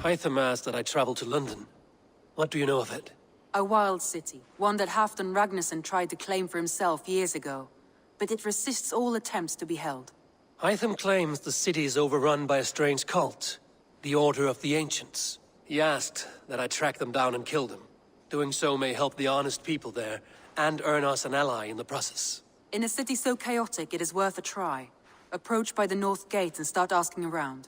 Hytham asked that I travel to London. What do you know of it? A wild city, one that Halfdan Ragnarsson tried to claim for himself years ago. But it resists all attempts to be held. Hytham claims the city is overrun by a strange cult, the Order of the Ancients. He asked that I track them down and kill them. Doing so may help the honest people there, and earn us an ally in the process. In a city so chaotic, it is worth a try. Approach by the North Gate and start asking around.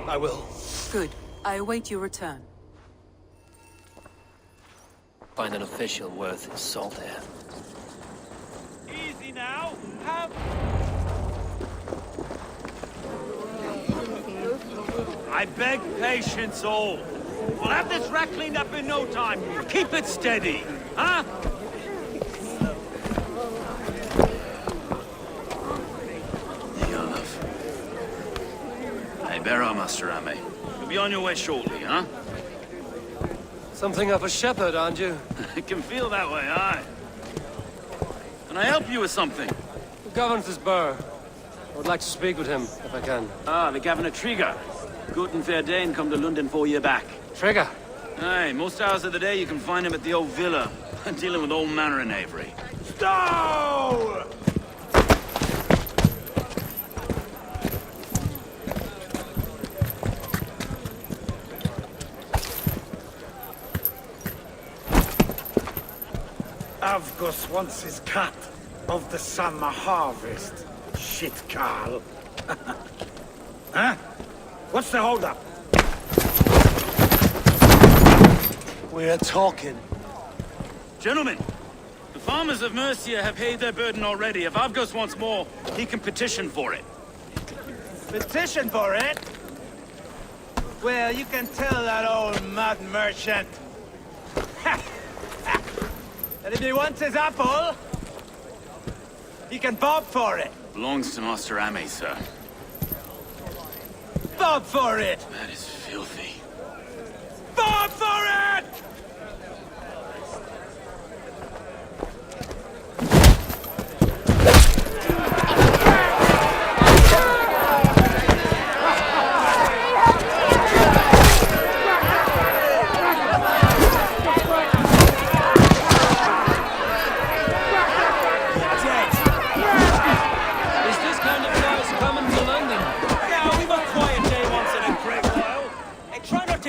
I will. Good. I await your return. Find an official worth his salt here. Easy now. Have... I beg patience all. We'll have this wreck cleaned up in no time. Keep it steady, huh? Eivor, Master Ame. You'll be on your way shortly, huh? Something of a shepherd, aren't you? It can feel that way, aye. Can I help you with something? The governor's burr. I would like to speak with him, if I can. Ah, the Governor Trigger. Good and fair Dane come to Lunden 4 year back. Trigger? Aye, most hours of the day you can find him at the old villa, dealing with all manner in Avery. Stow! Avgus wants his cut of the summer harvest. Shit, Carl. Huh? What's the holdup? We're talking. Gentlemen, the farmers of Mercia have paid their burden already. If Avgus wants more, he can petition for it. Petition for it? Well, you can tell that old mud merchant. And if he wants his apple, he can bob for it. Belongs to Master Ame, sir. Bob for it! That is filthy. Bob for it!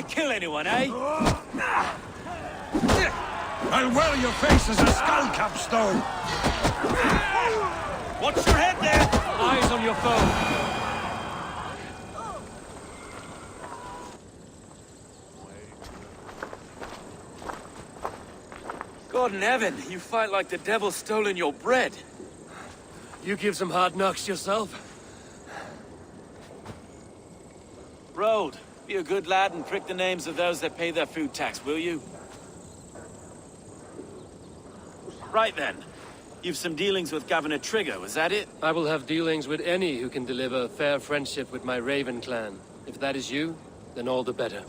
Kill anyone, eh? I'll well your face as a skull capstone. Watch your head there! Eyes on your foe. God in heaven, you fight like the devil's stolen your bread. You give some hard knocks yourself. Road, be a good lad and prick the names of those that pay their food tax, will you? Right then. You've some dealings with Governor Trigger, was that it? I will have dealings with any who can deliver fair friendship with my Raven clan. If that is you, then all the better.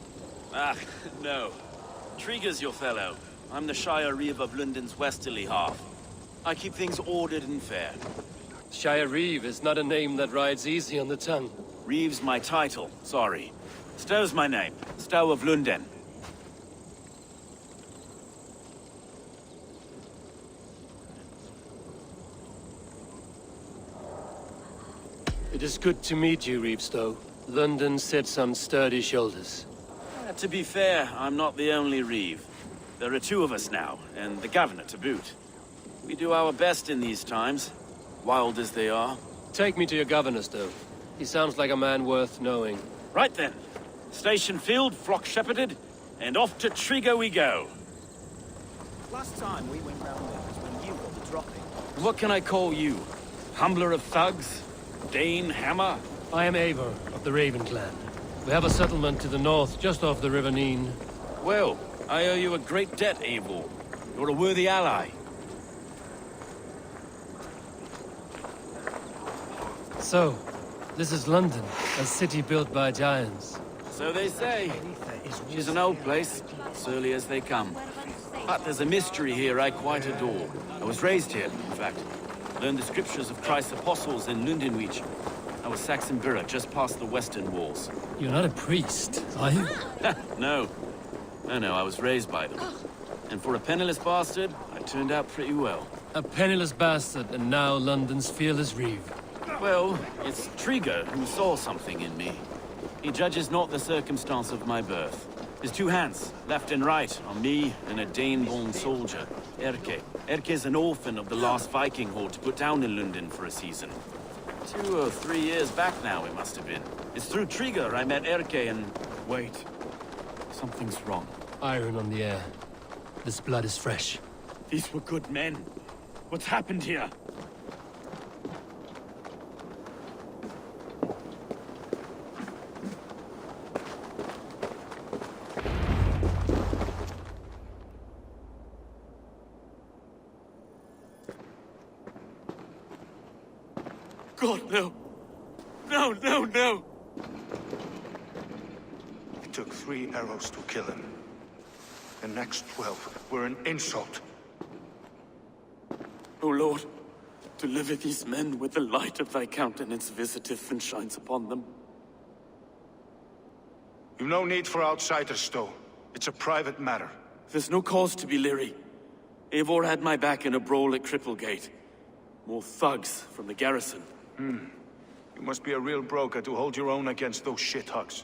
Ah, no. Trigger's your fellow. I'm the Shire Reeve of Lunden's westerly half. I keep things ordered and fair. Shire Reeve is not a name that rides easy on the tongue. Reeve's my title, sorry. Stow's my name. Stow of Lunden. It is good to meet you, Reevestow. London sits on sturdy shoulders. To be fair, I'm not the only Reeve. There are two of us now, and the Governor to boot. We do our best in these times, wild as they are. Take me to your governor, Stow. He sounds like a man worth knowing. Right then. Station filled, flock shepherded, and off to Trigger we go. Last time we went round there was when you got the dropping. What can I call you? Humbler of thugs? Dane Hammer? I am Eivor, of the Raven clan. We have a settlement to the north, just off the River Neen. Well, I owe you a great debt, Eivor. You're a worthy ally. So, this is London, a city built by giants. So they say. She's an old place, surly as they come. But there's a mystery here I quite adore. I was raised here, in fact. Learned the scriptures of Christ's apostles in Lunden. I was Saxon Borough, just past the western walls. You're not a priest, are you? No. No, I was raised by them. And for a penniless bastard, I turned out pretty well. A penniless bastard, and now London's fearless reeve. Well, it's Trigger who saw something in me. He judges not the circumstance of my birth. His two hands, left and right, on me and a Dane-born soldier, Erke. Erke's an orphan of the last Viking horde put down in Lunden for a season. 2 or 3 years back now, it must have been. It's through Trigger I met Erke and... Wait. Something's wrong. Iron on the air. This blood is fresh. These were good men. What's happened here? God, no. No. It took 3 arrows to kill him. The next 12 were an insult. O Lord, deliver these men with the light of thy countenance visiteth and shines upon them. You've no need for outsiders, Stowe. It's a private matter. There's no cause to be leery. Eivor had my back in a brawl at Cripplegate. More thugs from the garrison. You must be a real broker to hold your own against those shithugs.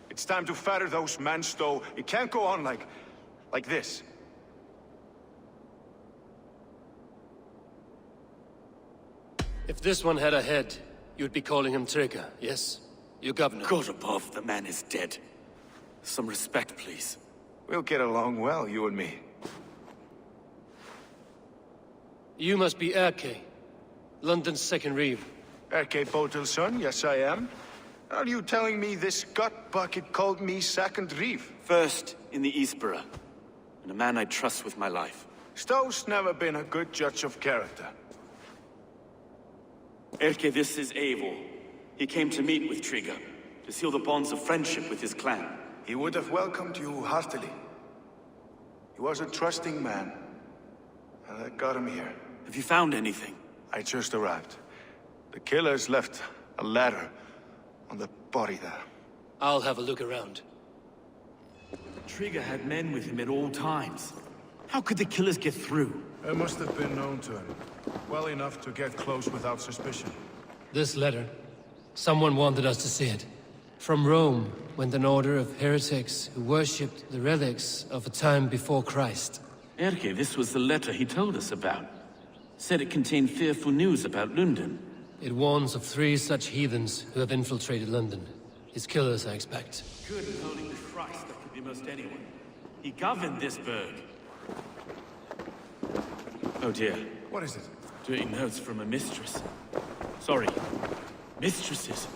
It's time to fetter those men, Stowe. It can't go on like this. If this one had a head, you'd be calling him Trigger, yes? Your governor. God above, the man is dead. Some respect, please. We'll get along well, you and me. You must be Erke, London's second reeve. Erke Botel's son, yes I am. Are you telling me this gut bucket called me second reeve? First in the Eastborough, and a man I trust with my life. Stowe's never been a good judge of character. Erke, this is Eivor. He came to meet with Trigger, to seal the bonds of friendship with his clan. He would have welcomed you heartily. He was a trusting man, and that got him here. Have you found anything? I just arrived. The killers left a ladder on the body there. I'll have a look around. Trigger had men with him at all times. How could the killers get through? It must have been known to him. Well enough to get close without suspicion. This letter. Someone wanted us to see it. From Rome went an order of heretics who worshipped the relics of a time before Christ. Erke, this was the letter he told us about. Said it contained fearful news about Lunden. It warns of 3 such heathens who have infiltrated London. His killers, I expect. Good holy Christ, that could be most anyone. He governed this burg. Oh dear. What is it? Doing notes from a mistress. Sorry. Mistresses.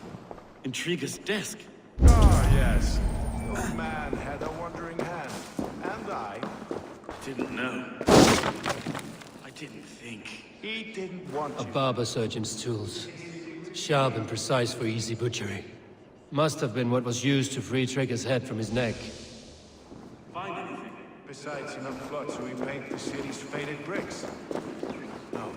In Trigger's desk. Ah, yes. The old man had a wandering hand. And I Didn't know. I didn't think. He didn't want A you. barber surgeon's tools. Sharp and precise for easy butchery. Must have been what was used to free Trigger's head from his neck. Find anything? Besides enough blood to repaint the city's faded bricks. No.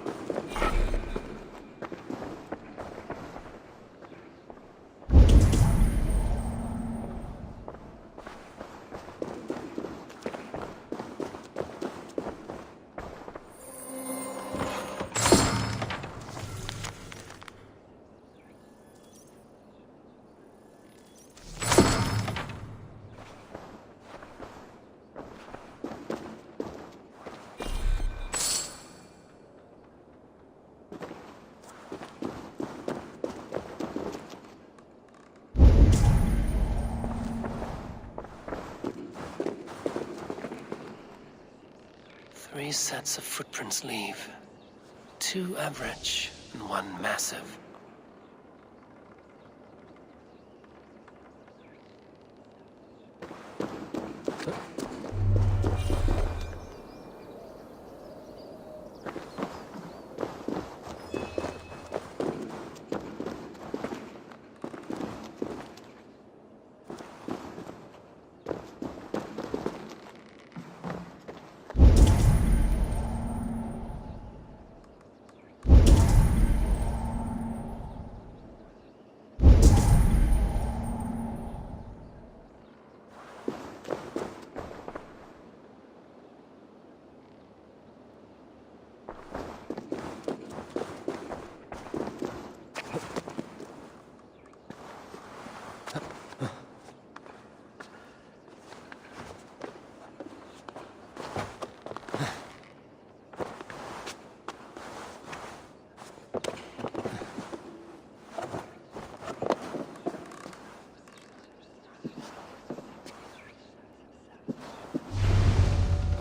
Three sets of footprints leave. 2 average and 1 massive.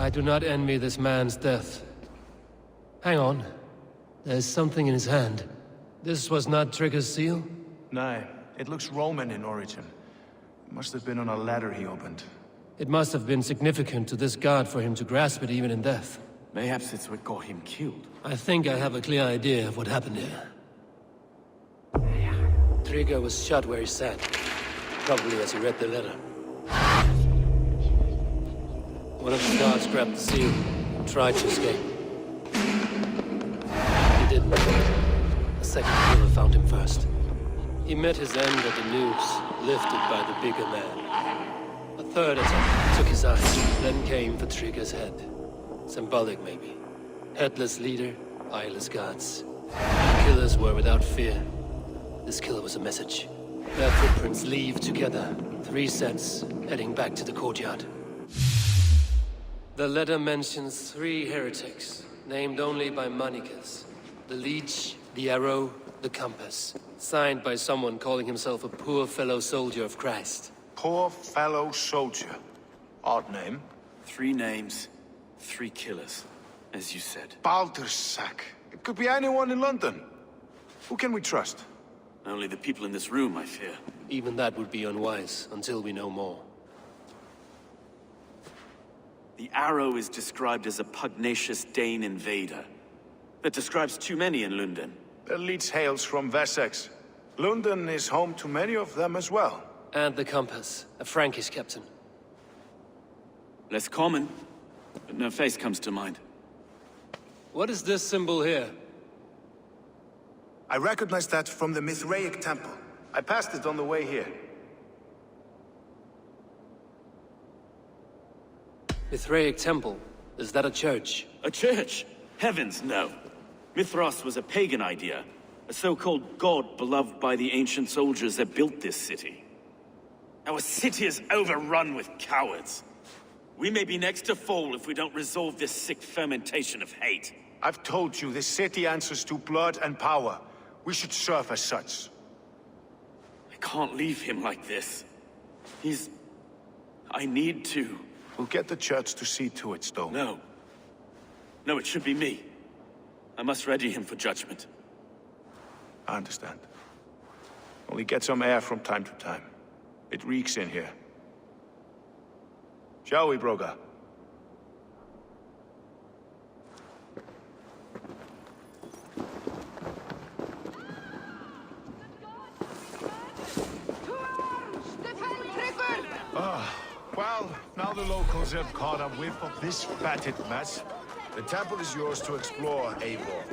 I do not envy this man's death. Hang on. There's something in his hand. This was not Trigger's seal? No, it looks Roman in origin. Must have been on a ladder he opened. It must have been significant to this god for him to grasp it even in death. Mayhaps it's what got him killed. I think I have a clear idea of what happened here. Trigger was shot where he sat, probably as he read the letter. One of the guards grabbed the seal and tried to escape. He didn't. A second killer found him first. He met his end at the noose, lifted by the bigger man. A third attack took his eyes, then came for Trigger's head. Symbolic, maybe. Headless leader, eyeless guards. Killers were without fear. This kill was a message. Their footprints leave together. 3 sets, heading back to the courtyard. The letter mentions 3 heretics, named only by Manicus. The Leech, the Arrow, the Compass. Signed by someone calling himself a poor fellow soldier of Christ. Poor fellow soldier. Odd name. 3 names, 3 killers, as you said. Baldersack. It could be anyone in London. Who can we trust? Only the people in this room, I fear. Even that would be unwise, until we know more. The Arrow is described as a pugnacious Dane invader. That describes too many in Lunden. The Leech hails from Wessex. Lunden is home to many of them as well. And the Compass, a Frankish captain. Less common, but no face comes to mind. What is this symbol here? I recognize that from the Mithraic temple. I passed it on the way here. Mithraic temple? Is that a church? A church? Heavens, no. Mithras was a pagan idea. A so-called god beloved by the ancient soldiers that built this city. Our city is overrun with cowards. We may be next to fall if we don't resolve this sick fermentation of hate. I've told you, this city answers to blood and power. We should serve as such. I can't leave him like this. I need to. We'll get the church to see to it, Stone. No. No, it should be me. I must ready him for judgment. I understand. Only get some air from time to time. It reeks in here. Shall we, Broga? Well, now the locals have caught a whiff of this fatted mess. The temple is yours to explore, Eivor.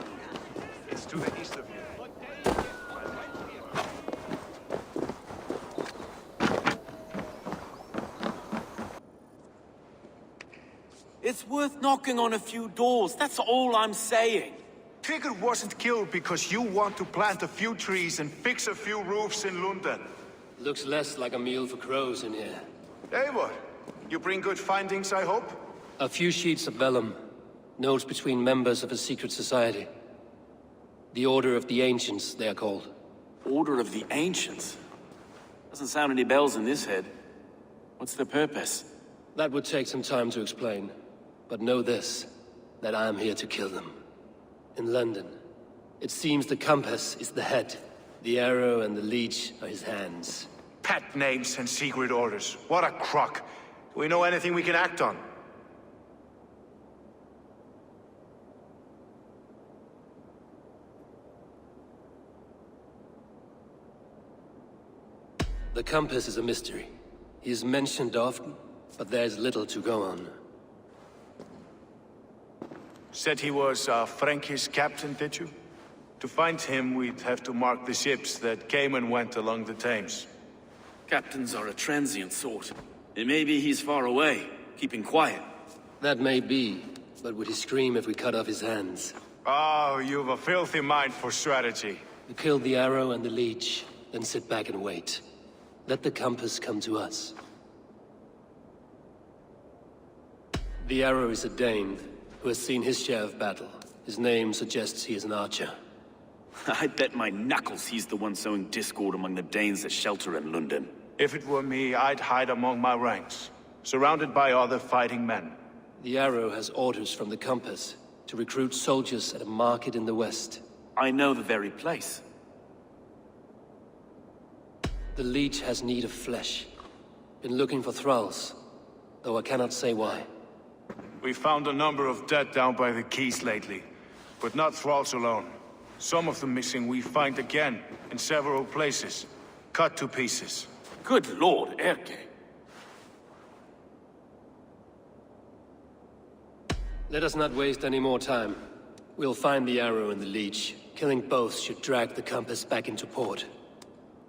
It's to the east of you. It's worth knocking on a few doors, that's all I'm saying. Trigger wasn't killed because you want to plant a few trees and fix a few roofs in Lunden. Looks less like a meal for crows in here. Eivor, you bring good findings, I hope? A few sheets of vellum. Notes between members of a secret society. The Order of the Ancients, they are called. Order of the Ancients? Doesn't sound any bells in this head. What's the purpose? That would take some time to explain. But know this, that I am here to kill them. In London, it seems the Compass is the head. The Arrow and the Leech are his hands. Pet names and secret orders. What a crock. Do we know anything we can act on? The Compass is a mystery. He is mentioned often, but there's little to go on. Said he was a Frankish captain, did you? To find him, we'd have to mark the ships that came and went along the Thames. Captains are a transient sort. It may be he's far away, keeping quiet. That may be, but would he scream if we cut off his hands? Oh, you've a filthy mind for strategy. We kill the Arrow and the Leech, then sit back and wait. Let the Compass come to us. The Arrow is a Dane, who has seen his share of battle. His name suggests he is an archer. I bet my knuckles he's the one sowing discord among the Danes that shelter in Lunden. If it were me, I'd hide among my ranks, surrounded by other fighting men. The Arrow has orders from the Compass to recruit soldiers at a market in the west. I know the very place. The Leech has need of flesh. Been looking for thralls, though I cannot say why. We found a number of dead down by the quays lately, but not thralls alone. Some of the missing we find again in several places, cut to pieces. Good lord, Erke. Let us not waste any more time. We'll find the Arrow and the Leech. Killing both should drag the Compass back into port.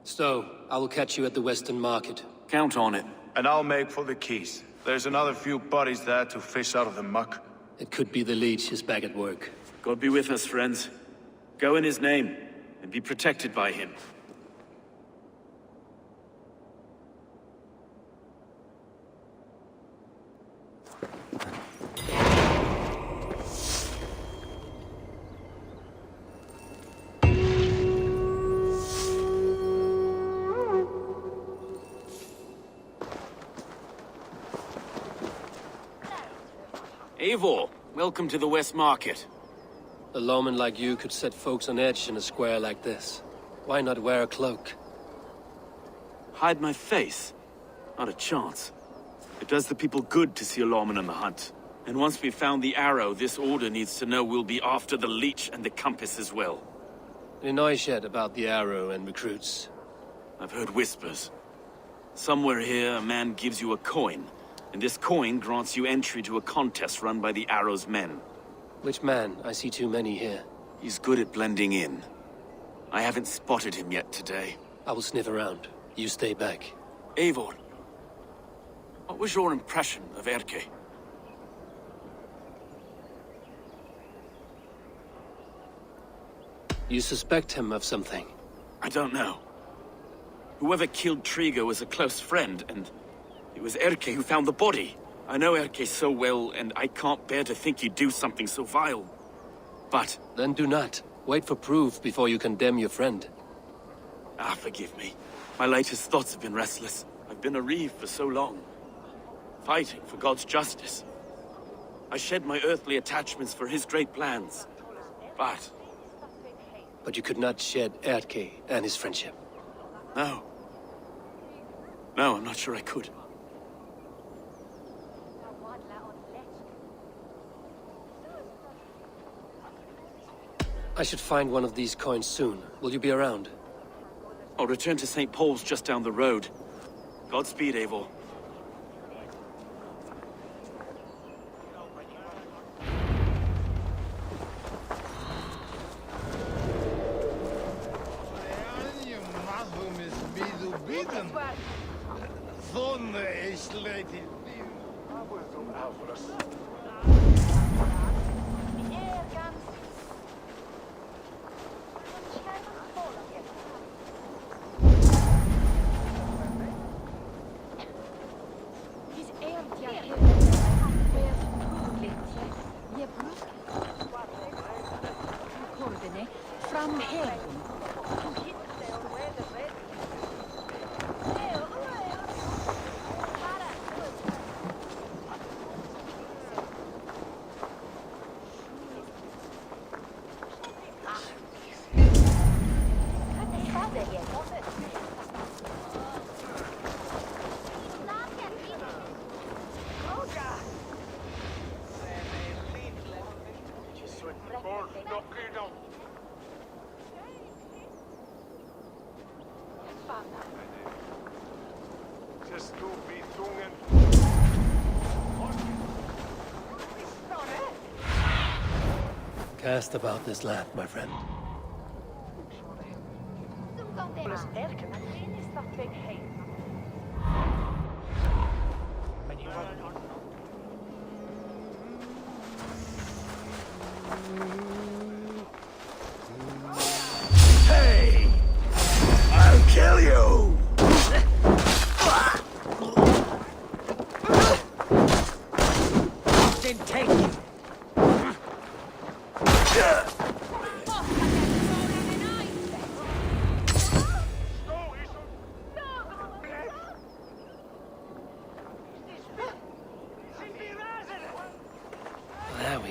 So, I will catch you at the Western Market. Count on it. And I'll make for the quays. There's another few bodies there to fish out of the muck. It could be the Leech is back at work. God be with us, friends. Go in his name, and be protected by him. Eivor, welcome to the West Market. A lawman like you could set folks on edge in a square like this. Why not wear a cloak? Hide my face? Not a chance. It does the people good to see a lawman on the hunt. And once we've found the Arrow, this order needs to know we'll be after the Leech and the Compass as well. Any noise yet about the Arrow and recruits? I've heard whispers. Somewhere here, a man gives you a coin, and this coin grants you entry to a contest run by the Arrow's men. Which man? I see too many here. He's good at blending in. I haven't spotted him yet today. I will sniff around. You stay back. Eivor, what was your impression of Erke? You suspect him of something? I don't know. Whoever killed Trigo was a close friend, and it was Erke who found the body. I know Erke so well, and I can't bear to think he'd do something so vile. But... Then do not. Wait for proof before you condemn your friend. Forgive me. My latest thoughts have been restless. I've been a reeve for so long. Fighting for God's justice. I shed my earthly attachments for his great plans. But you could not shed Erke and his friendship. No. No, I'm not sure I could. I should find one of these coins soon. Will you be around? I'll return to St. Paul's just down the road. Godspeed, Eivor. Cast about this land, my friend. Hey! I'll kill you! Didn't take you.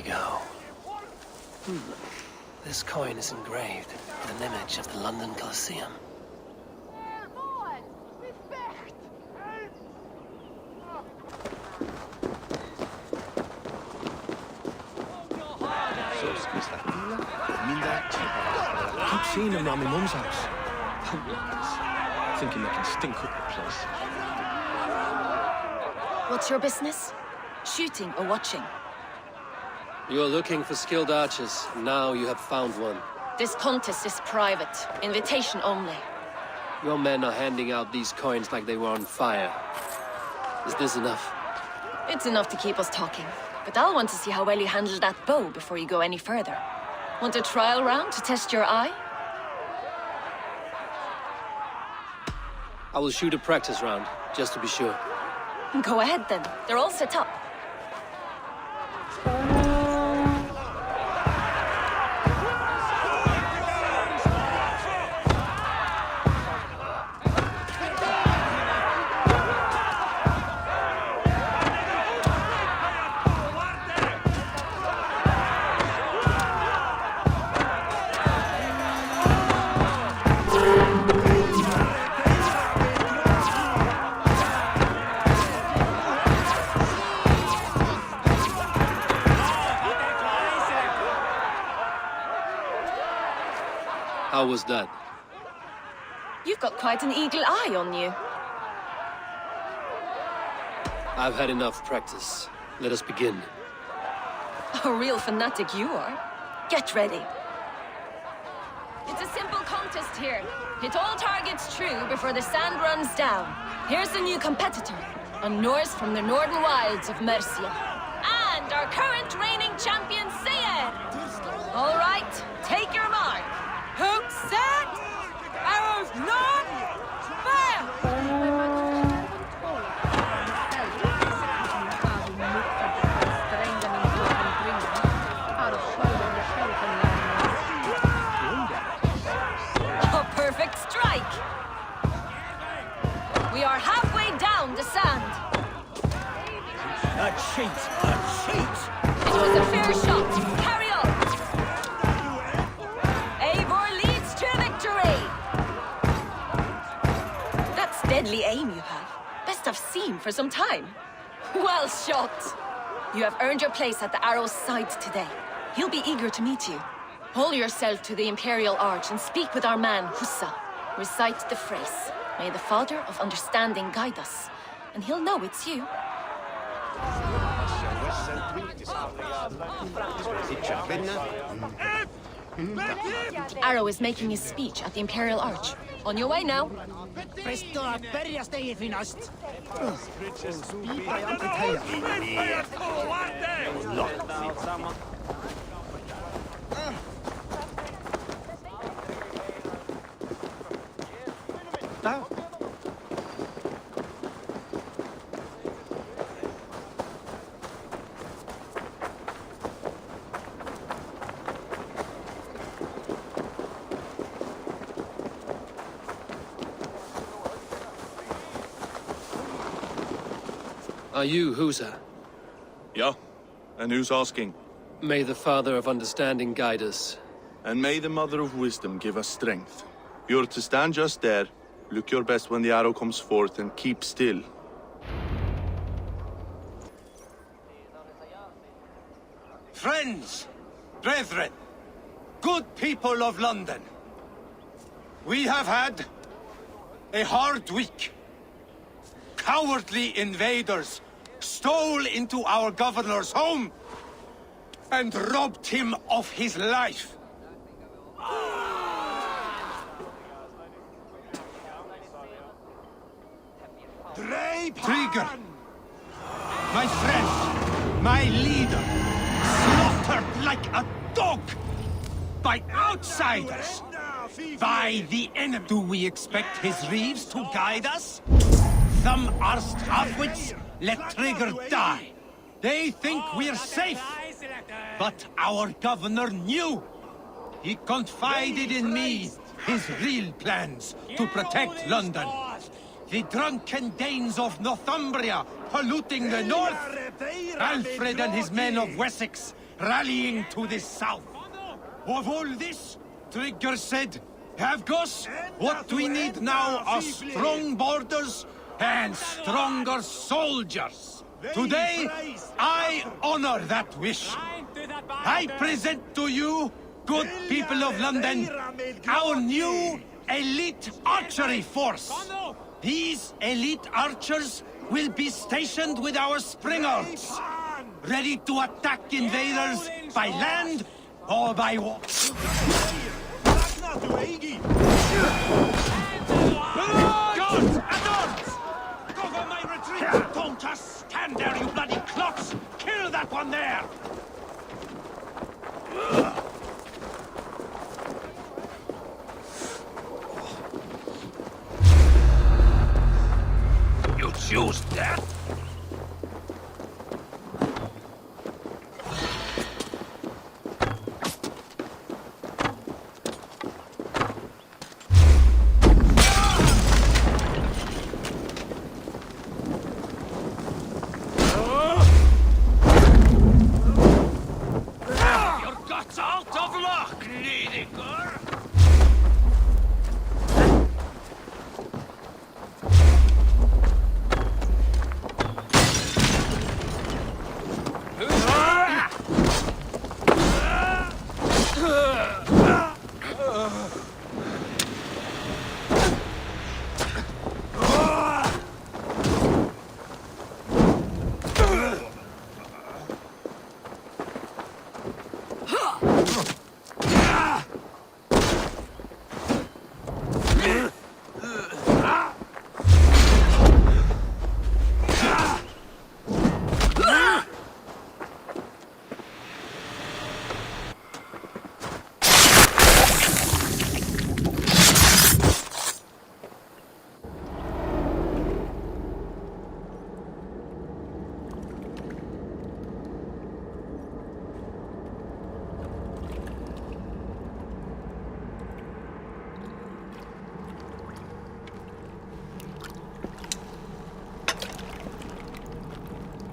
go. This coin is engraved with an image of the London Colosseum. I keep seeing them around my mum's house. Potent, thinking they can stink up the place. What's your business? Shooting or watching? You are looking for skilled archers. Now you have found one. This contest is private. Invitation only. Your men are handing out these coins like they were on fire. Is this enough? It's enough to keep us talking. But I'll want to see how well you handle that bow before you go any further. Want a trial round to test your eye? I will shoot a practice round, just to be sure. Go ahead then. They're all set up. How was that? You've got quite an eagle eye on you. I've had enough practice. Let us begin. A real fanatic you are. Get ready. It's a simple contest here. Hit all targets true before the sand runs down. Here's the new competitor, a Norse from the northern wilds of Mercia. And our current reigning champion, Seir. All right, take your mark. Hook set! Arrows not! Fire! A perfect strike! We are halfway down the sand. A cheat! A cheat! It was a fair shot. Carry on. Eivor leads to victory! That's deadly aim you have. Best I've seen for some time. Well shot! You have earned your place at the arrow's side today. He'll be eager to meet you. Hold yourself to the Imperial Arch and speak with our man, Hussa. Recite the phrase. May the Father of Understanding guide us. And he'll know it's you. The arrow is making his speech at the Imperial Arch. On your way now. Are you Husa? Yeah? And who's asking? May the Father of Understanding guide us. And may the Mother of Wisdom give us strength. You're to stand just there, look your best when the arrow comes forth, and keep still. Friends, brethren, good people of London, we have had a hard week. Cowardly invaders stole into our governor's home and robbed him of his life. Trigger, my friend, my leader, slaughtered like a dog by outsiders, by the enemy. Do we expect his reeves to guide us? Some arsed halfwits let Trigger die. They think we're safe. But our governor knew. He confided in me his real plans to protect London. The drunken Danes of Northumbria polluting the north. Alfred and his men of Wessex rallying to the south. Of all this, Trigger said, Havgos, what we need now are strong borders and stronger soldiers. Today, I honor that wish. I present to you, good people of London, our new elite archery force. These elite archers will be stationed with our springers, ready to attack invaders by land or by water. Guards! At arms! Cover my retreat! Don't just stand there, you bloody clots! Kill that one there! You choose that?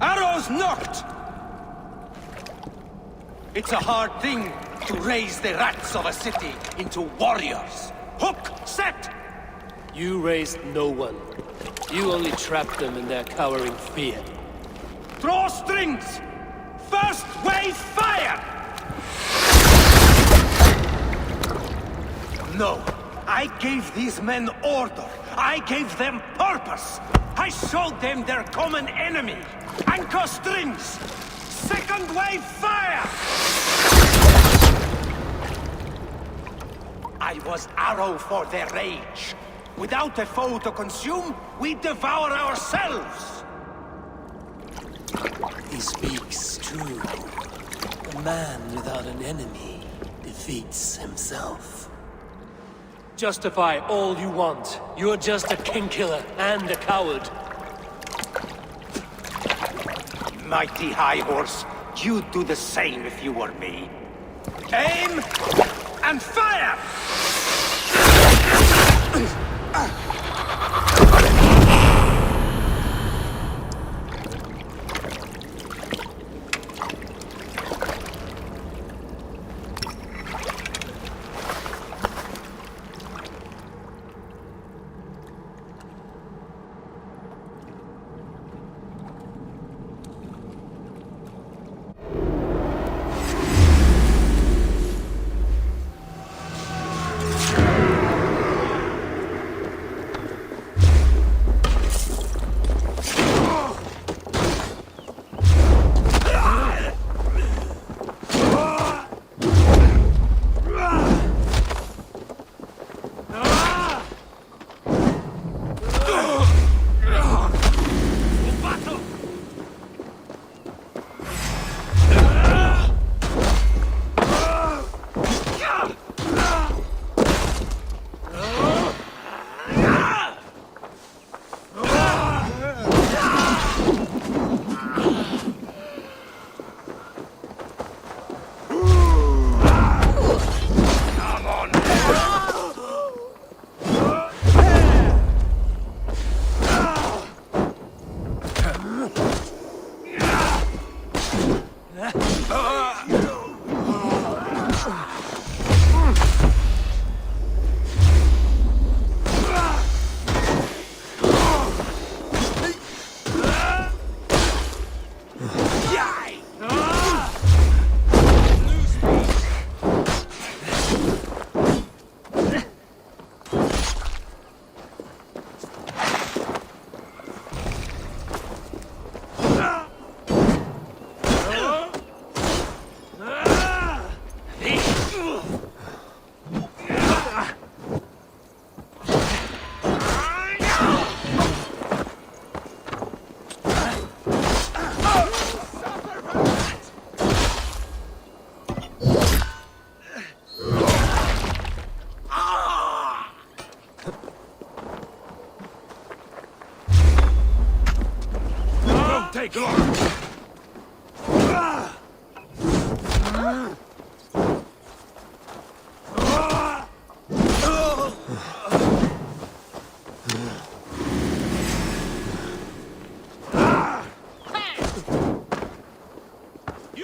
Arrows knocked! It's a hard thing to raise the rats of a city into warriors. Hook, set! You raised no one. You only trapped them in their cowering fear. Draw strings! First wave fire! No, I gave these men order. I gave them purpose. I showed them their common enemy. Anchor strings! Second wave fire! I was arrow for their rage. Without a foe to consume, we devour ourselves! He speaks true. A man without an enemy defeats himself. Justify all you want. You're just a king-killer and a coward. Mighty High Horse, you'd do the same if you were me. Aim and fire!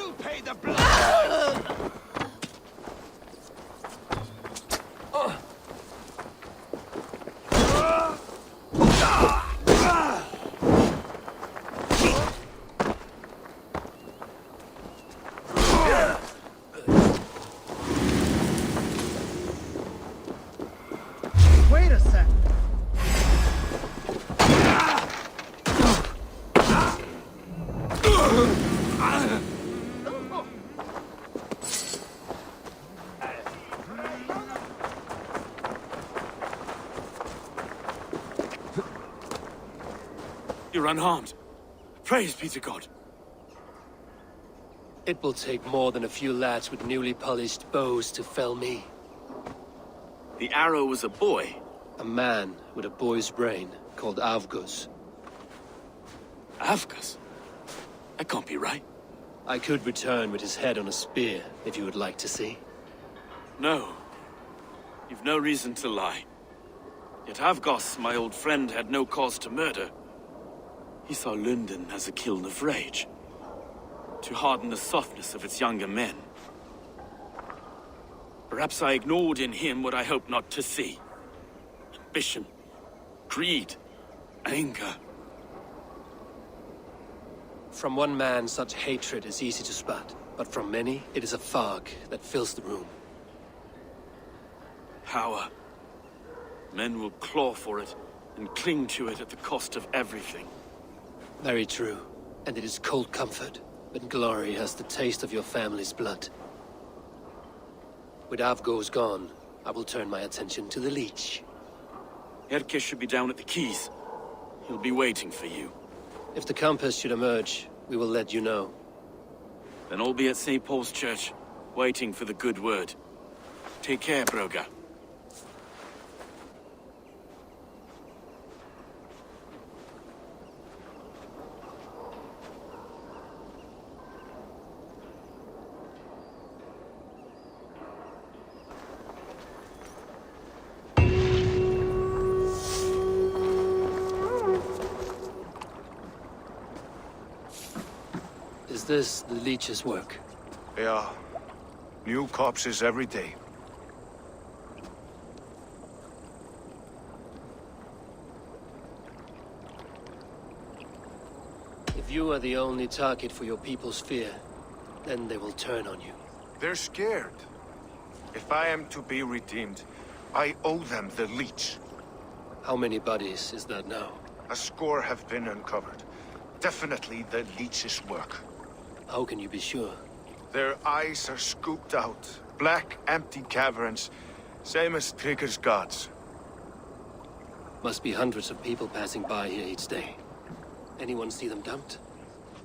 You'll pay the blood price! Wait a sec. You're unharmed. Praise be to God. It will take more than a few lads with newly polished bows to fell me. The arrow was a boy. A man with a boy's brain called Avgus. Avgus? That can't be right. I could return with his head on a spear, if you would like to see. No. You've no reason to lie. Yet Avgos, my old friend, had no cause to murder. He saw Lunden as a kiln of rage, to harden the softness of its younger men. Perhaps I ignored in him what I hoped not to see. Ambition, greed, anger. From one man, such hatred is easy to spot, but from many, it is a fog that fills the room. Power. Men will claw for it, and cling to it at the cost of everything. Very true, and it is cold comfort, when glory has the taste of your family's blood. With Avgos gone, I will turn my attention to the Leech. Erke should be down at the quays. He'll be waiting for you. If the compass should emerge, we will let you know. Then I'll be at St. Paul's Church, waiting for the good word. Take care, Broga. Is this the Leech's work? Yeah. New corpses every day. If you are the only target for your people's fear, then they will turn on you. They're scared. If I am to be redeemed, I owe them the Leech. How many bodies is that now? A score have been uncovered. Definitely the Leech's work. How can you be sure? Their eyes are scooped out. Black, empty caverns. Same as Trigger's gods. Must be hundreds of people passing by here each day. Anyone see them dumped?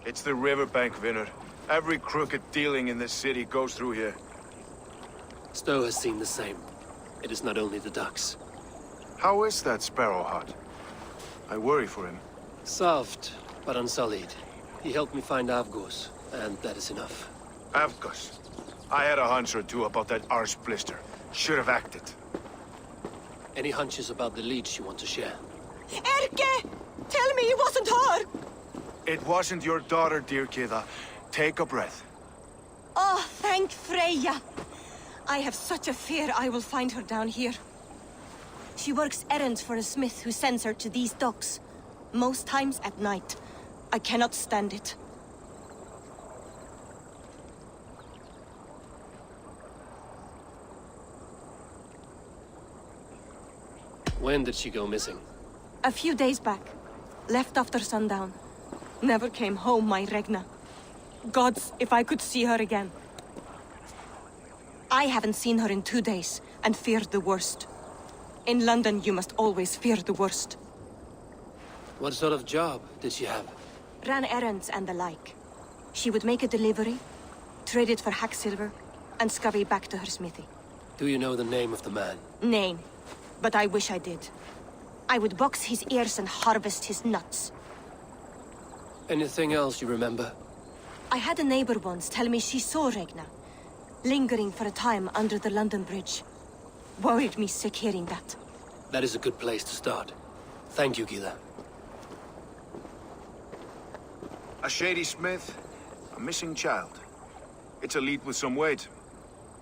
It's the riverbank, Vinner. Every crooked dealing in this city goes through here. Stowe has seen the same. It is not only the ducks. How is that Sparrow Hut? I worry for him. Soft, but unsullied. He helped me find Avgos, and that is enough. Avgus. I had a hunch or two about that arse blister. Should have acted. Any hunches about the Leech you want to share? Erke! Tell me it wasn't her! It wasn't your daughter, dear Kida. Take a breath. Oh, thank Freya. I have such a fear I will find her down here. She works errands for a smith who sends her to these docks. Most times at night. I cannot stand it. When did she go missing? A few days back. Left after sundown. Never came home, my Regna. Gods, if I could see her again. I haven't seen her in 2 days, and feared the worst. In London, you must always fear the worst. What sort of job did she have? Ran errands and the like. She would make a delivery, trade it for hack silver, and scurry back to her smithy. Do you know the name of the man? Name. But I wish I did. I would box his ears and harvest his nuts. Anything else you remember? I had a neighbor once tell me she saw Regna, lingering for a time under the London Bridge. Worried me sick hearing that. That is a good place to start. Thank you, Gila. A shady smith, a missing child. It's a lead with some weight.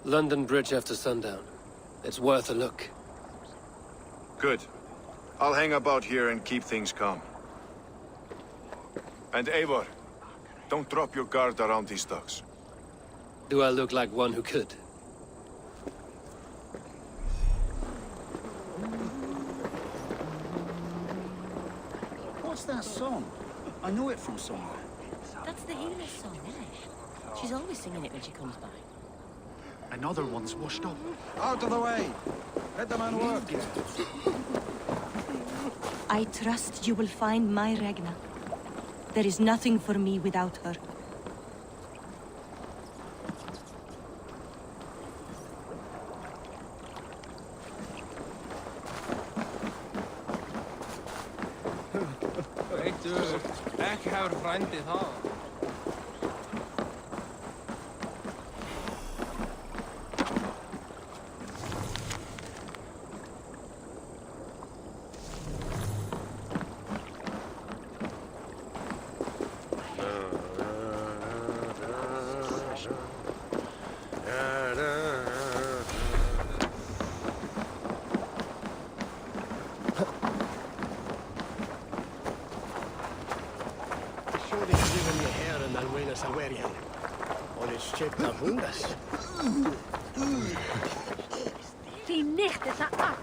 London Bridge after sundown. It's worth a look. Good. I'll hang about here and keep things calm. And Eivor, don't drop your guard around these docks. Do I look like one who could? What's that song? I know it from somewhere. That's the English song, isn't it? She's always singing it when she comes by. Another one's washed up. Out of the way! Let the man work! I trust you will find my Ragna. There is nothing for me without her. Ekki hefur frændið það. Die nicht is aan aqua.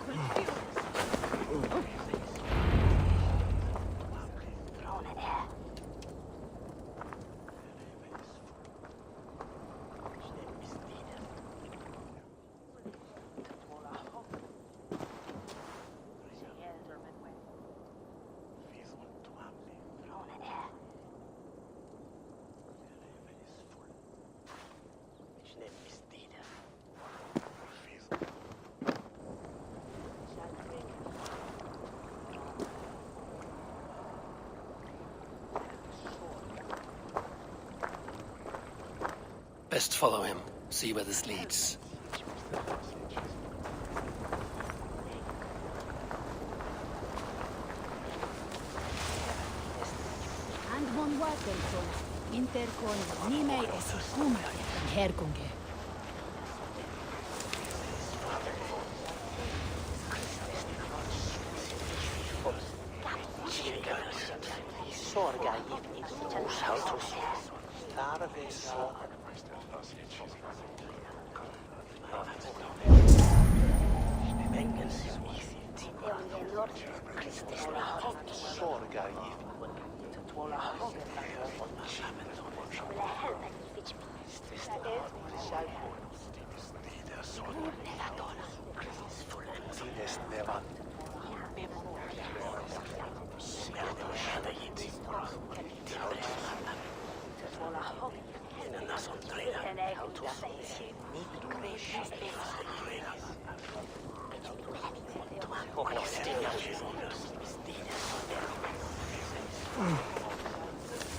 Best follow him. See where this leads. And one weapon from Intercon Nime es Kuma Herkunge.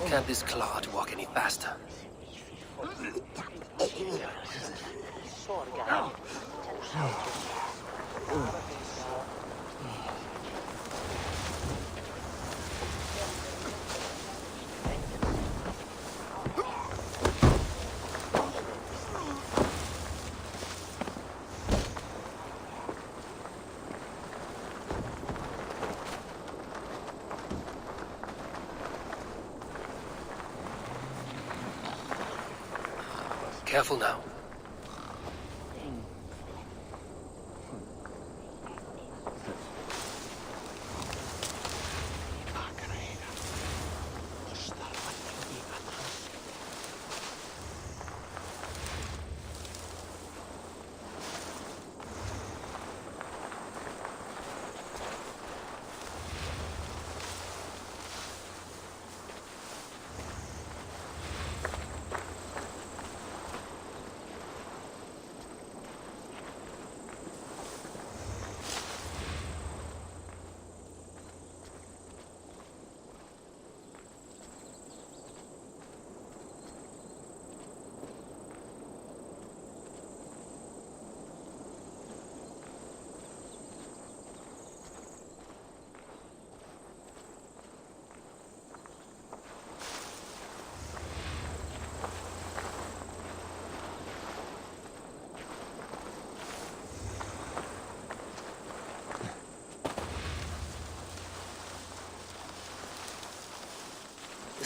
Can't this clod walk any faster? Careful now.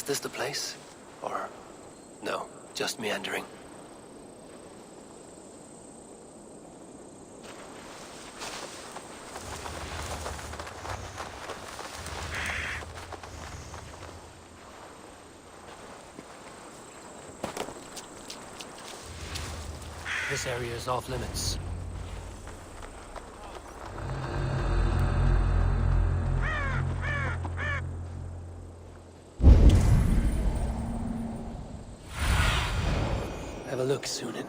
Is this the place? Or... no, just meandering? This area is off limits. Have a look, Sunan.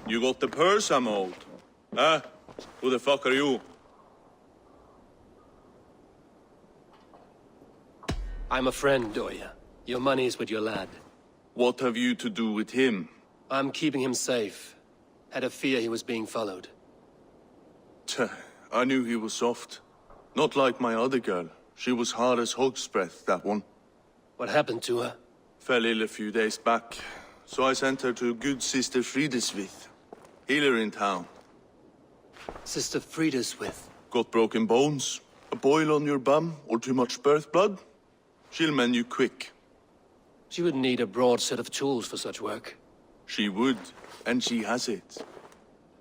You got the purse, I'm old. Huh? Who the fuck are you? I'm a friend, Doya. Your money's with your lad. What have you to do with him? I'm keeping him safe. Had a fear he was being followed. Tch, I knew he was soft. Not like my other girl. She was hard as hog's breath, that one. What happened to her? Fell ill a few days back. So I sent her to good Sister Frideswith. Healer in town. Sister Frideswith. Got broken bones, a boil on your bum, or too much birth blood? She'll mend you quick. She would need a broad set of tools for such work. She would, and she has it.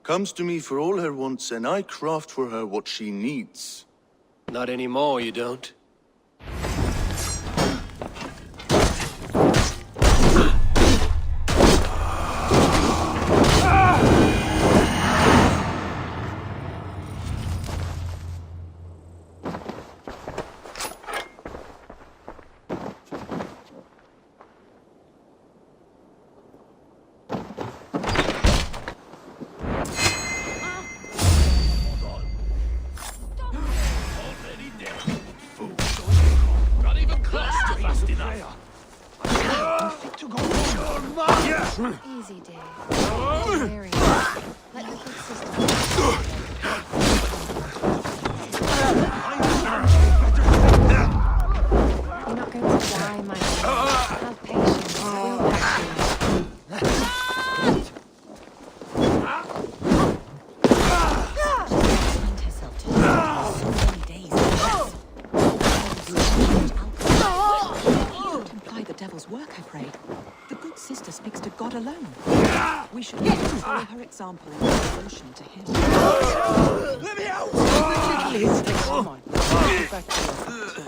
Comes to me for all her wants, and I craft for her what she needs. Not anymore, you don't. Easy, Dave. Very easy. Let the good sister. You're not going to die, my friend. Have patience. We'll herself to death for so many days. You don't imply the devil's work, I pray. The good sister speaks to God alone. We should follow her example in devotion to him. Let me out! Please, come on. Get back to your...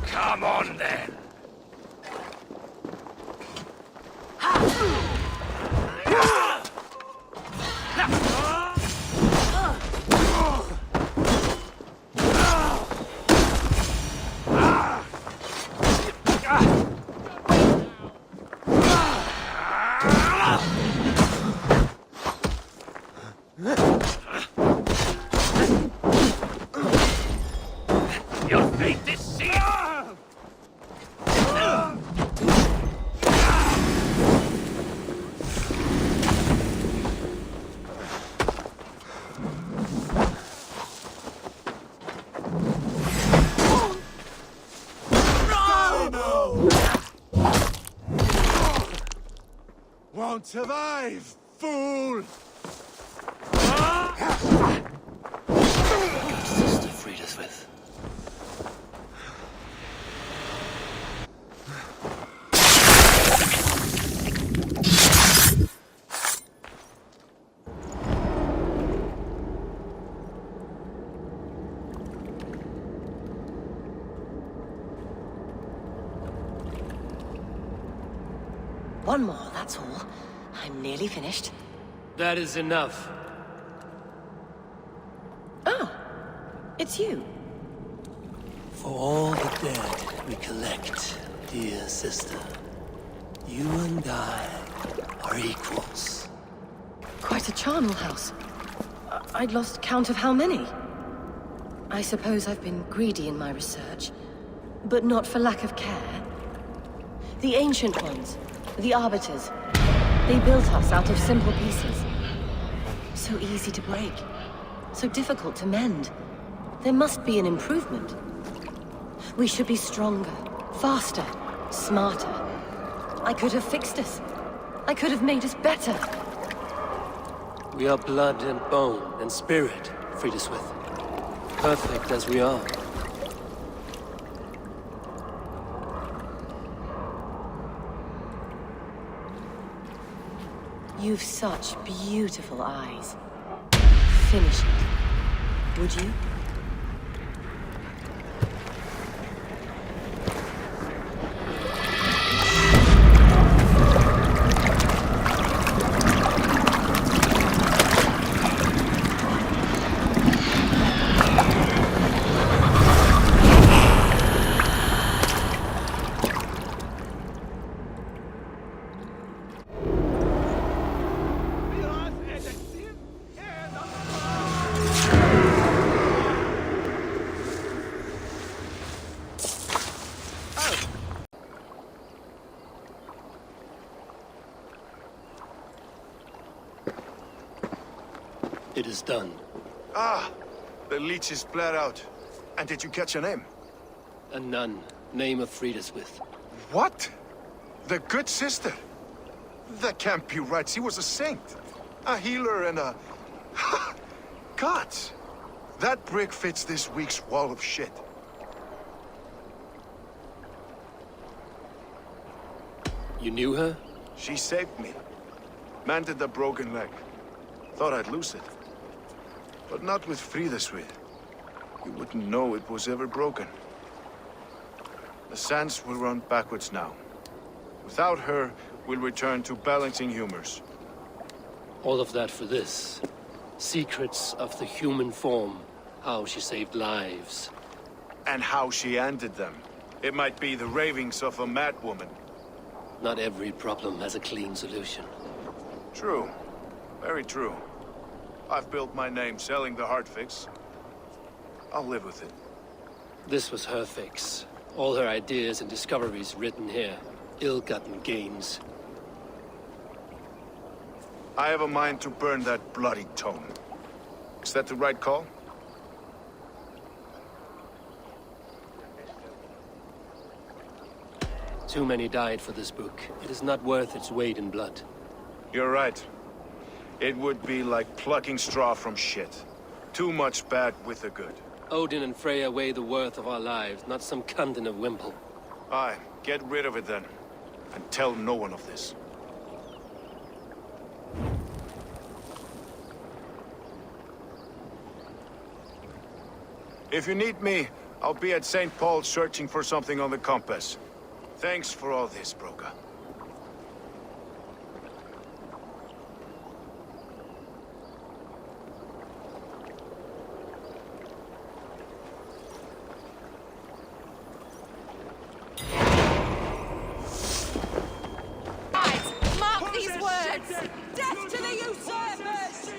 Come on, then. Your fate is sealed! Won't survive, fool! Sister Frideswith. One more, that's all. I'm nearly finished. That is enough. Oh, it's you. For all the dead we collect, dear sister, you and I are equals. Quite a charnel house. I'd lost count of how many. I suppose I've been greedy in my research, but not for lack of care. The ancient ones, the arbiters, they built us out of simple pieces. So easy to break, so difficult to mend. There must be an improvement. We should be stronger, faster, smarter. I could have fixed us. I could have made us better. We are blood and bone and spirit, Frideswith. Perfect as we are. You've such beautiful eyes. Finish it, would you? It is done. Ah, the leech is bled out. And did you catch her name? A nun, name of Friedeswith. What? The good sister? That can't be right. She was a saint. A healer and a... Gods! That brick fits this week's wall of shit. You knew her? She saved me. Mended a broken leg. Thought I'd lose it. But not with Friedeswith. You wouldn't know it was ever broken. The sands will run backwards now. Without her, we'll return to balancing humors. All of that for this. Secrets of the human form. How she saved lives. And how she ended them. It might be the ravings of a madwoman. Not every problem has a clean solution. True. Very true. I've built my name selling the heart fix. I'll live with it. This was her fix. All her ideas and discoveries written here. Ill-gotten gains. I have a mind to burn that bloody tome. Is that the right call? Too many died for this book. It is not worth its weight in blood. You're right. It would be like plucking straw from shit. Too much bad with the good. Odin and Freya weigh the worth of our lives, not some cunt in a wimple. Aye, get rid of it then. And tell no one of this. If you need me, I'll be at St. Paul's searching for something on the compass. Thanks for all this, Broka. Mark these words! Death to the usurpers!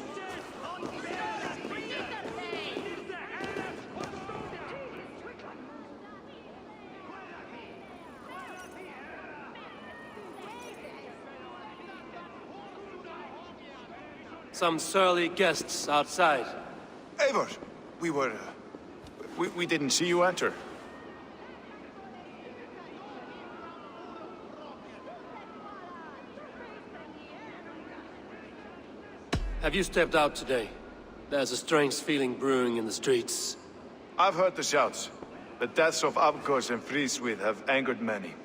Some surly guests outside. Eivor, we didn't see you enter. Have you stepped out today? There's a strange feeling brewing in the streets. I've heard the shouts. The deaths of Abkos and Frieswith have angered many.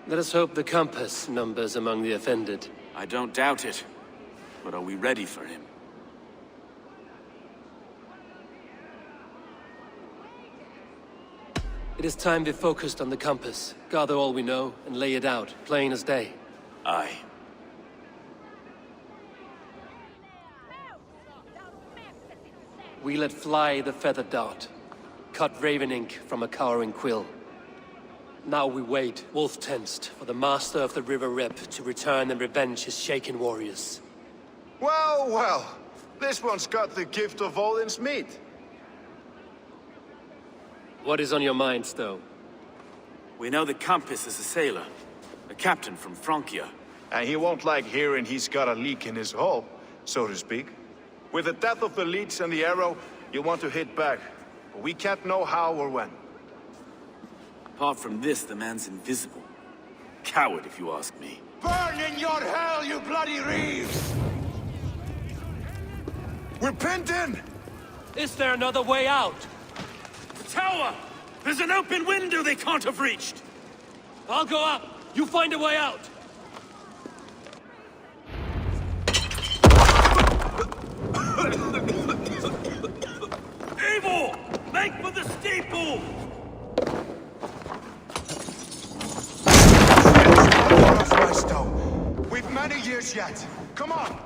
Let us hope the compass numbers among the offended. I don't doubt it. But are we ready for him? It is time we focused on the compass. Gather all we know and lay it out, plain as day. Aye. We let fly the feather dart. Cut raven ink from a cowering quill. Now we wait, wolf-tensed, for the master of the River Rep to return and revenge his shaken warriors. Well, well. This one's got the gift of Odin's meat. What is on your minds, though? We know the Compass is a sailor. A captain from Francia. And he won't like hearing he's got a leak in his hull, so to speak. With the death of the leech and the arrow, you want to hit back. But we can't know how or when. Apart from this, the man's invisible. Coward, if you ask me. Burn in your hell, you bloody reeves! We're pinned in! Is there another way out? The tower! There's an open window they can't have reached! I'll go up. You find a way out. Eivor! Make for the steeple! We've many years yet. Come on!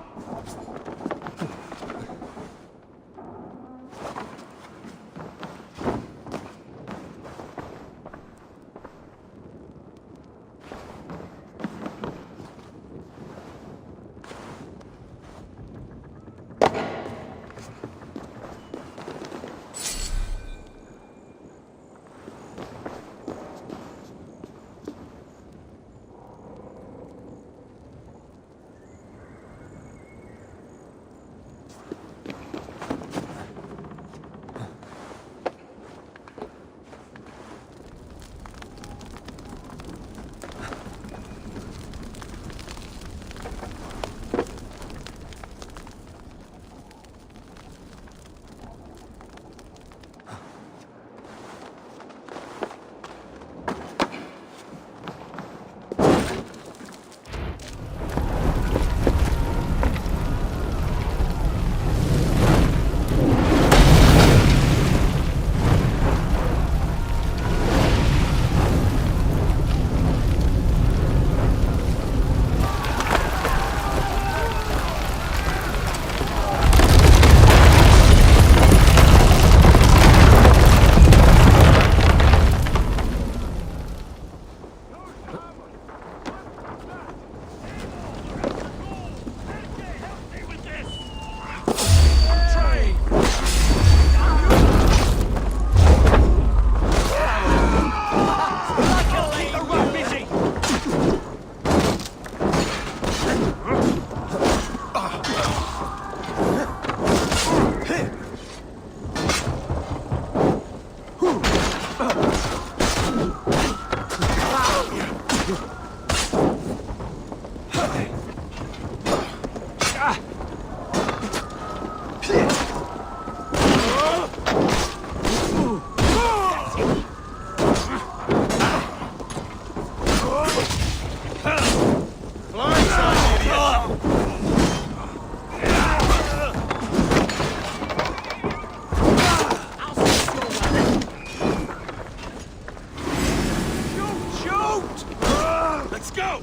Don't! Let's go!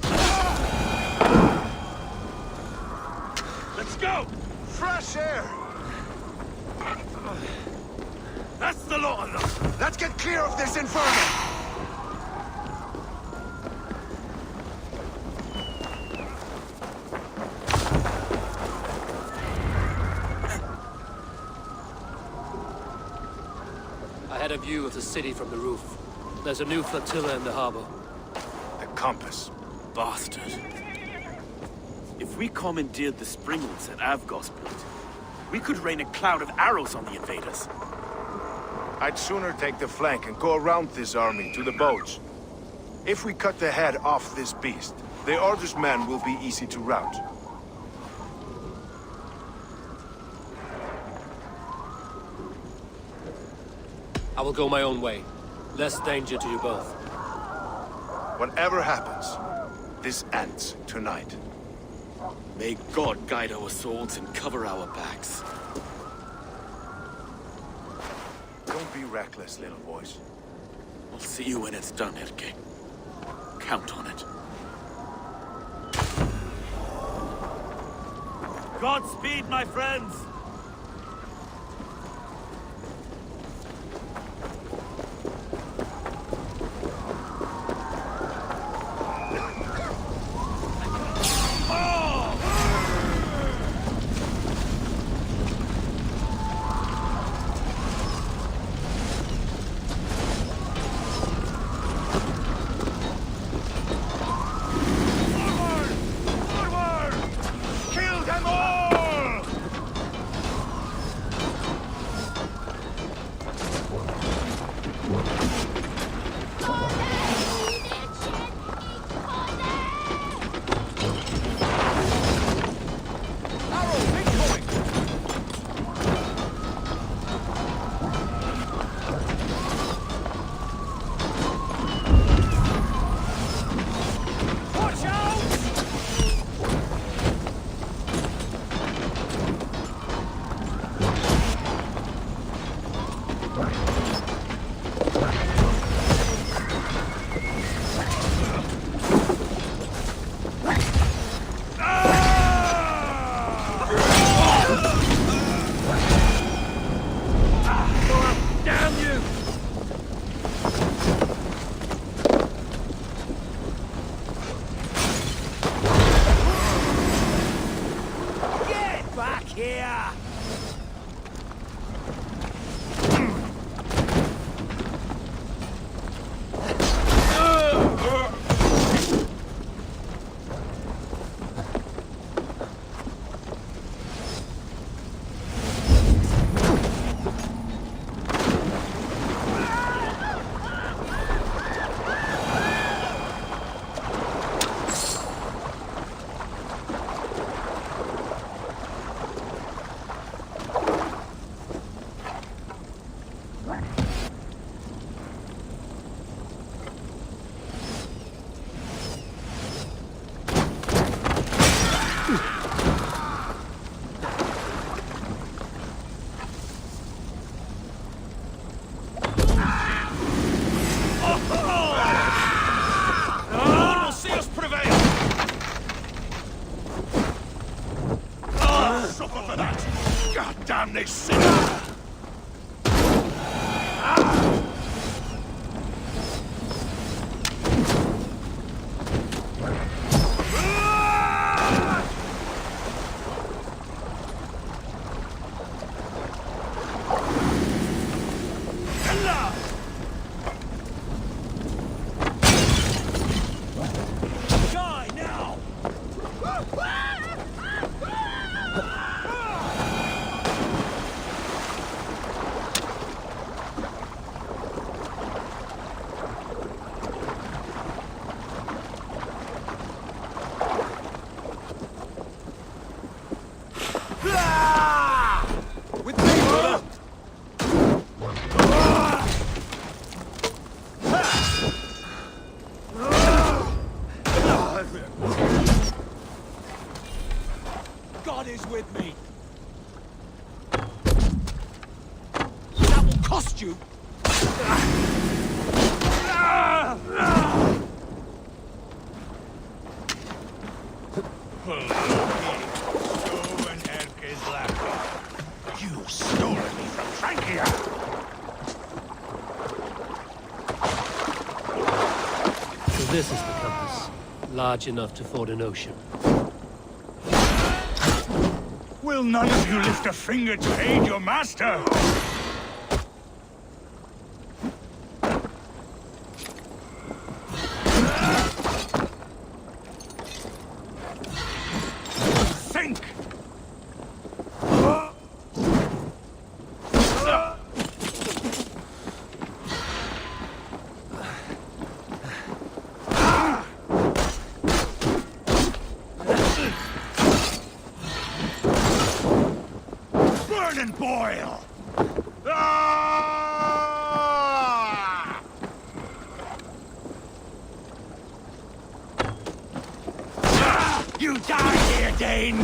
Let's go! Fresh air! That's the lot of them! Let's get clear of this inferno! I had a view of the city from the roof. There's a new flotilla in the harbor. The compass. Bastard. If we commandeered the springalds at Avgosport, we could rain a cloud of arrows on the invaders. I'd sooner take the flank and go around this army to the boats. If we cut the head off this beast, the Order's men will be easy to rout. I will go my own way. Less danger to you both. Whatever happens, this ends tonight. May God guide our swords and cover our backs. Don't be reckless, little boys. I'll see you when it's done, Erke. Count on it. Godspeed, my friends! God is with me. That will cost you. This is the compass. Large enough to ford an ocean. Will none of you lift a finger to aid your master? Think! Burn and boil! Ah! You die here, Dane!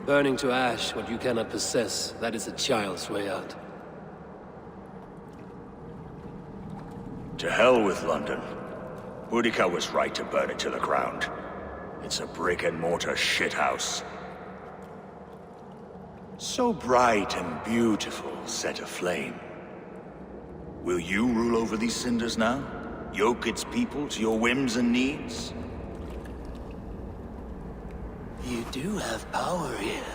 Burning to ash what you cannot possess, that is a child's way out. To hell with London. Boudica was right to burn it to the ground. It's a brick-and-mortar shithouse. So bright and beautiful, set aflame. Will you rule over these cinders now? Yoke its people to your whims and needs? You do have power here.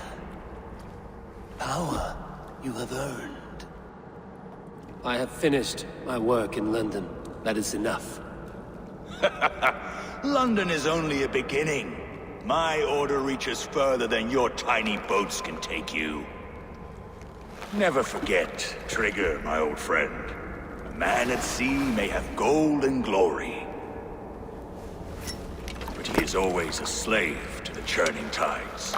Power you have earned. I have finished my work in London. That is enough. London is only a beginning. My order reaches further than your tiny boats can take you. Never forget, Trigger, my old friend. A man at sea may have gold and glory, but he is always a slave to the churning tides.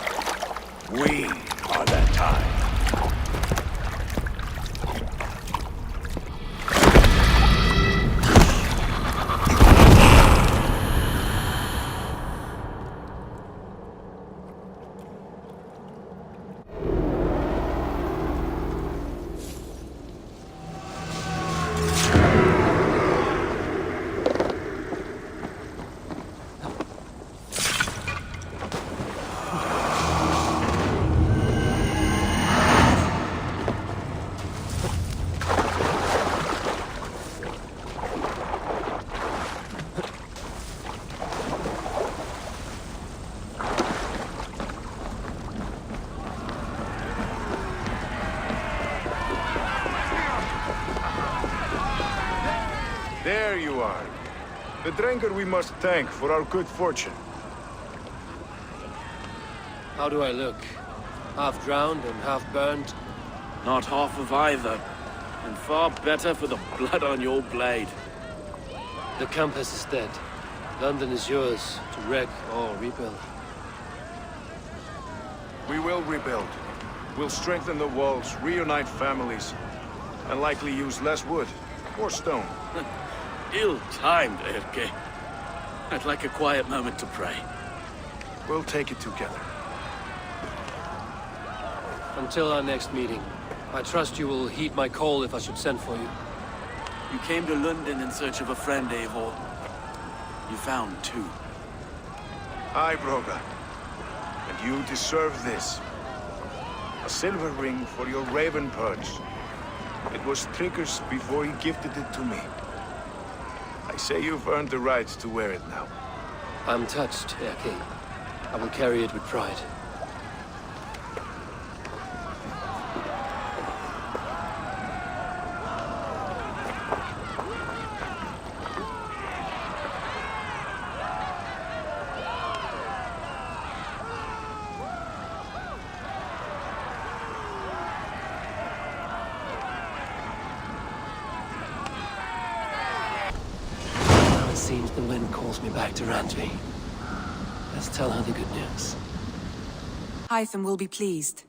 We are that tide. There you are. The drinker we must thank for our good fortune. How do I look? Half drowned and half burned? Not half of either. And far better for the blood on your blade. The compass is dead. London is yours to wreck or rebuild. We will rebuild. We'll strengthen the walls, reunite families, and likely use less wood or stone. Ill-timed, Erke. I'd like a quiet moment to pray. We'll take it together. Until our next meeting, I trust you will heed my call if I should send for you. You came to Lunden in search of a friend, Eivor. You found two. Aye, Broga. And you deserve this. A silver ring for your raven perch. It was Trigger's before he gifted it to me. I say you've earned the right to wear it now. I'm touched, Erke. I will carry it with pride. It seems the wind calls me back to Randvi. Let's tell her the good news. Hytham will be pleased.